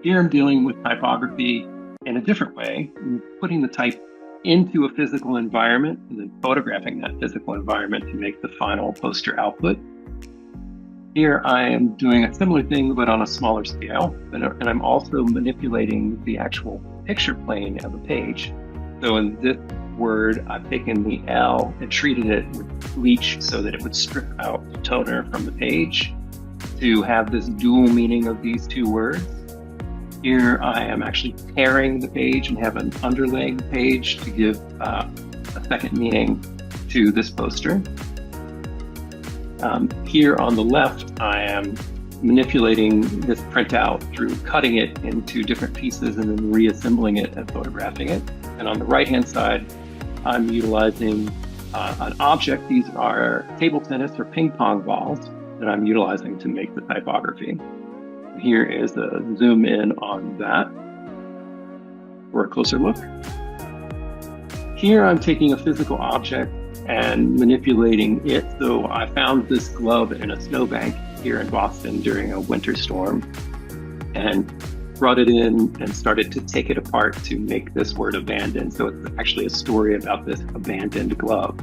Here I'm dealing with typography in a different way, putting the type into a physical environment and then photographing that physical environment to make the final poster output. Here I am doing a similar thing, but on a smaller scale, and I'm also manipulating the actual picture plane of a page. So in this word, I've taken the L and treated it with bleach so that it would strip out the toner from the page to have this dual meaning of these two words. Here I am actually tearing the page and have an underlaying page to give a second meaning to this poster. Here on the left, I am manipulating this printout through cutting it into different pieces and then reassembling it and photographing it. And on the right-hand side, I'm utilizing an object. These are table tennis or ping pong balls that I'm utilizing to make the typography. Here is a zoom in on that for a closer look. Here I'm taking a physical object and manipulating it. So I found this glove in a snowbank here in Boston during a winter storm and brought it in and started to take it apart to make this word abandoned. So it's actually a story about this abandoned glove.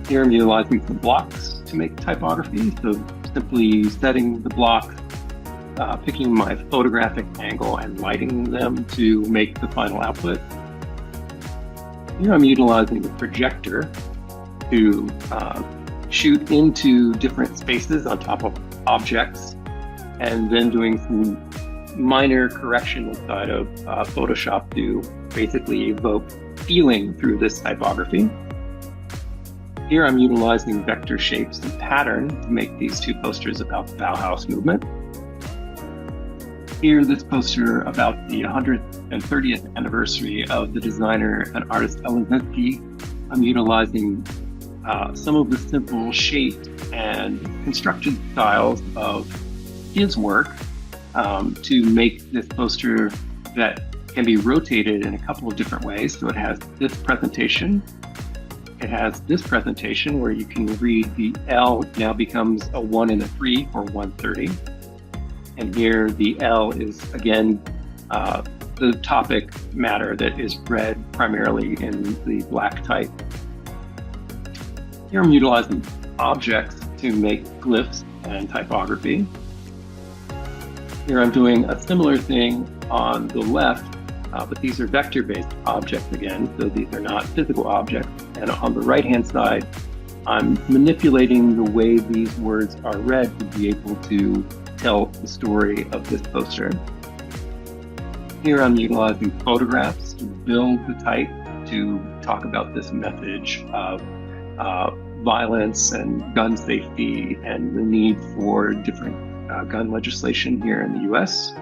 Here I'm utilizing some blocks to make typography. So simply setting the block, picking my photographic angle and lighting them to make the final output. Here I'm utilizing the projector to shoot into different spaces on top of objects, and then doing some minor correction inside of Photoshop to basically evoke feeling through this typography. Here I'm utilizing vector shapes and pattern to make these two posters about the Bauhaus movement. Here, this poster about the 130th anniversary of the designer and artist Elizinski. I'm utilizing some of the simple shapes and construction styles of his work to make this poster that can be rotated in a couple of different ways. So it has this presentation. It has this presentation where you can read the L now becomes a 1 and a 3 for 130. And here the L is, again, the topic matter that is read primarily in the black type. Here I'm utilizing objects to make glyphs and typography. Here I'm doing a similar thing on the left, but these are vector-based objects again, so these are not physical objects. And on the right-hand side, I'm manipulating the way these words are read to be able to tell the story of this poster. Here I'm utilizing photographs to build the type to talk about this message of violence and gun safety and the need for different gun legislation here in the US.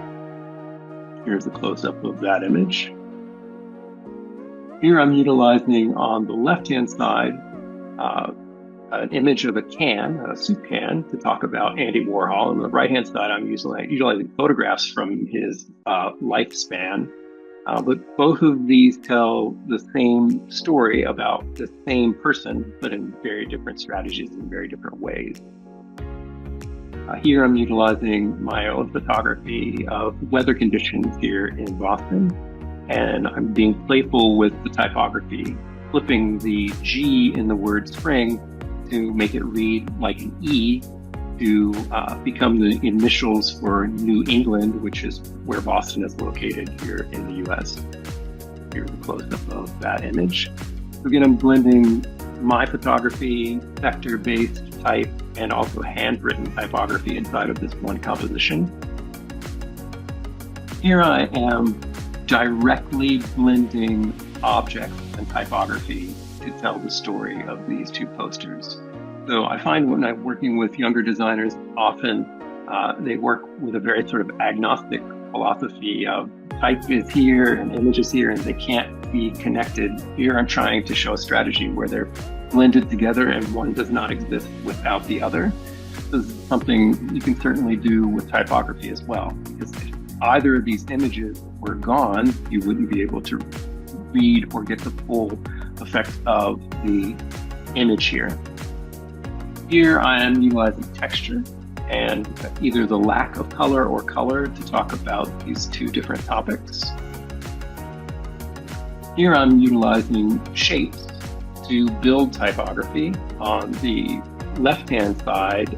Here's a close-up of that image. Here I'm utilizing on the left-hand side an image of a can, a soup can, to talk about Andy Warhol. And on the right-hand side, I'm utilizing photographs from his lifespan. But both of these tell the same story about the same person, but in very different strategies in very different ways. Here I'm utilizing my own photography of weather conditions here in Boston. And I'm being playful with the typography, flipping the G in the word spring to make it read like an E to become the initials for New England, which is where Boston is located here in the US. Here's a close-up of that image. So again, I'm blending my photography, vector-based type, and also handwritten typography inside of this one composition. Here I am directly blending objects and typography to tell the story of these two posters. So I find when I'm working with younger designers, often they work with a very sort of agnostic philosophy of type is here and image is here and they can't be connected. Here I'm trying to show a strategy where they're blended together and one does not exist without the other. This is something you can certainly do with typography as well, because if either of these images were gone, you wouldn't be able to read or get the full effect of the image here. Here I am utilizing texture and either the lack of color or color to talk about these two different topics. Here I'm utilizing shapes to build typography. On the left-hand side,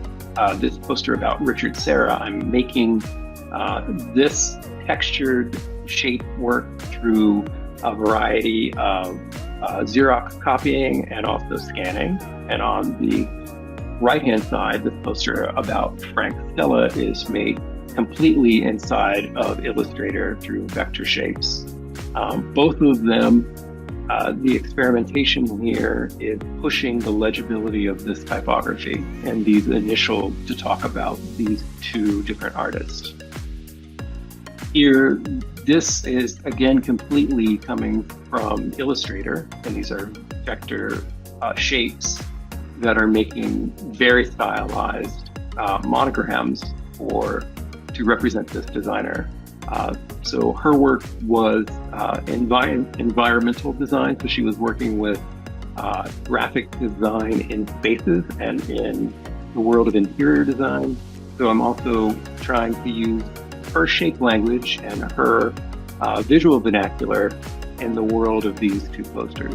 this poster about Richard Serra, I'm making this textured shape work through a variety of Xerox copying and also scanning. And on the right-hand side, this poster about Frank Stella is made completely inside of Illustrator through vector shapes. Both of them, the experimentation here is pushing the legibility of this typography and these initial to talk about these two different artists. Here, this is again completely coming from Illustrator, and these are vector shapes that are making very stylized monograms to represent this designer. So her work was environmental design, so she was working with graphic design in spaces and in the world of interior design. So I'm also trying to use her shape language and her visual vernacular in the world of these two posters.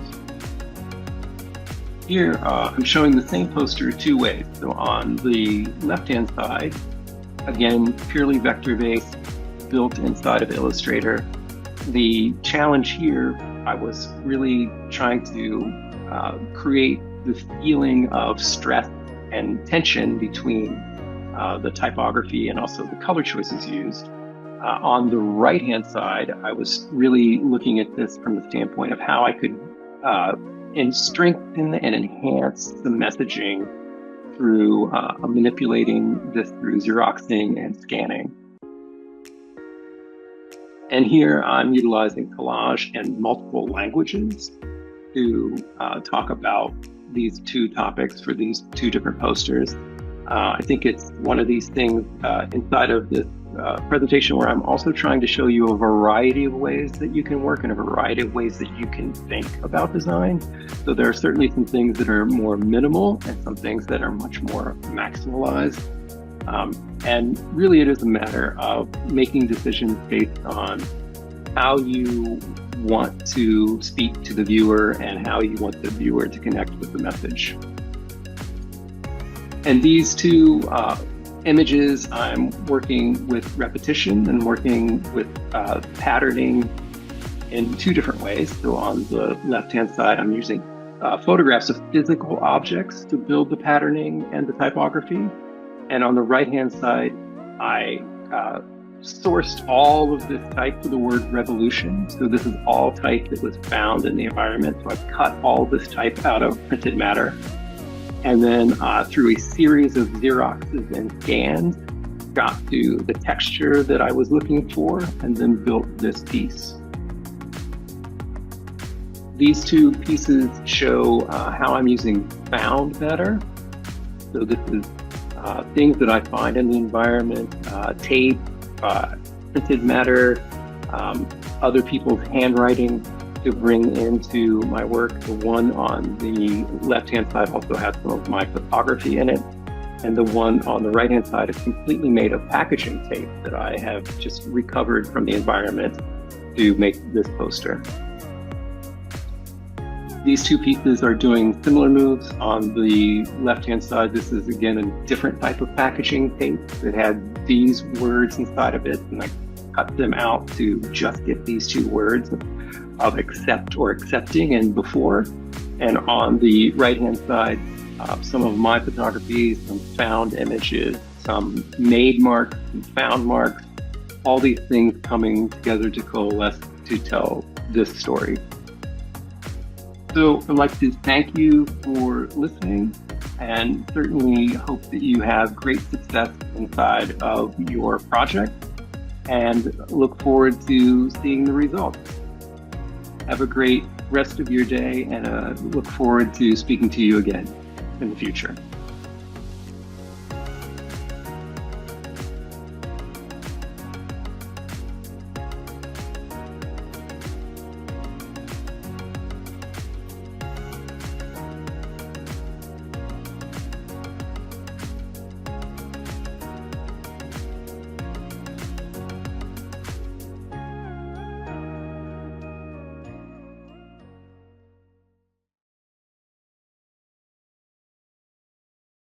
Here, I'm showing the same poster two ways. So on the left-hand side, again, purely vector-based, built inside of Illustrator. The challenge here, I was really trying to create the feeling of stress and tension between the typography and also the color choices used. On the right-hand side, I was really looking at this from the standpoint of how I could strengthen and enhance the messaging through manipulating this through Xeroxing and scanning. And here I'm utilizing collage and multiple languages to talk about these two topics for these two different posters. I think it's one of these things inside of this presentation where I'm also trying to show you a variety of ways that you can work and a variety of ways that you can think about design. So there are certainly some things that are more minimal and some things that are much more maximalized. And really it is a matter of making decisions based on how you want to speak to the viewer and how you want the viewer to connect with the message. And these two images, I'm working with repetition and working with patterning in two different ways. So on the left-hand side, I'm using photographs of physical objects to build the patterning and the typography. And on the right-hand side, I sourced all of this type for the word revolution. So this is all type that was found in the environment. So I've cut all this type out of printed matter. And then through a series of Xeroxes and scans, got to the texture that I was looking for, and then built this piece. These two pieces show how I'm using found matter. So this is things that I find in the environment, tape, printed matter, other people's handwriting to bring into my work. The one on the left-hand side also has some of my photography in it. And the one on the right-hand side is completely made of packaging tape that I have just recovered from the environment to make this poster. These two pieces are doing similar moves. On the left-hand side, this is again a different type of packaging tape that had these words inside of it, and I cut them out to just get these two words of accept or accepting and before. And on the right-hand side, some of my photography, some found images, some made marks, some found marks, all these things coming together to coalesce to tell this story. So I'd like to thank you for listening and certainly hope that you have great success inside of your project and look forward to seeing the results. Have a great rest of your day and look forward to speaking to you again in the future.